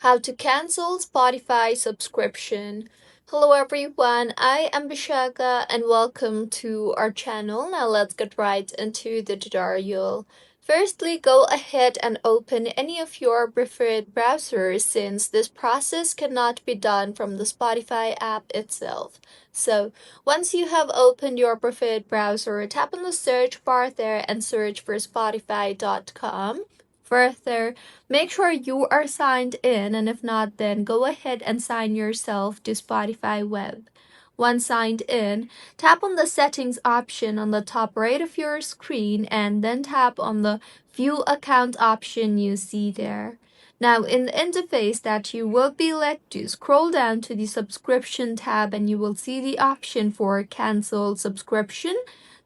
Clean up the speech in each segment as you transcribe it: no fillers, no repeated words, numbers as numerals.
How to cancel Spotify subscription. Hello everyone, I am Bishaka and welcome to our channel. Now let's get right into the tutorial. Firstly, go ahead and open any of your preferred browsers since this process cannot be done from the Spotify app itself. So, once you have opened your preferred browser, tap on the search bar there and search for spotify.com. Further, make sure you are signed in, and if not, then go ahead and sign yourself to Spotify Web. Once signed in, tap on the settings option on the top right of your screen and then tap on the view account option you see there. Now, in the interface that you will be led to, scroll down to the subscription tab and you will see the option for cancel subscription.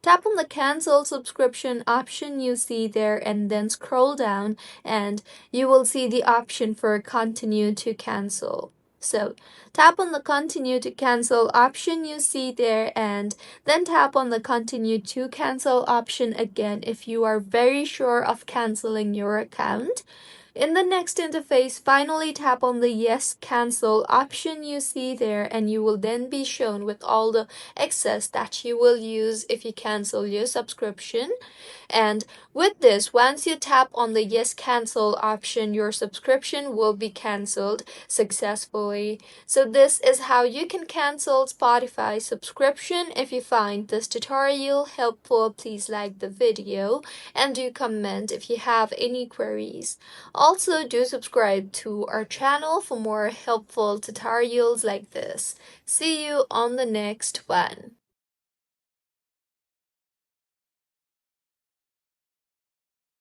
Tap on the cancel subscription option you see there and then scroll down and you will see the option for continue to cancel. So tap on the continue to cancel option you see there and then tap on the continue to cancel option again if you are very sure of canceling your account. In the next interface, finally tap on the Yes Cancel option you see there and you will then be shown with all the excess that you will use if you cancel your subscription. And with this, once you tap on the Yes Cancel option, your subscription will be canceled successfully. So this is how you can cancel Spotify subscription. If you find this tutorial helpful, please like the video and do comment if you have any queries. Also, do subscribe to our channel for more helpful tutorials like this. See you on the next one.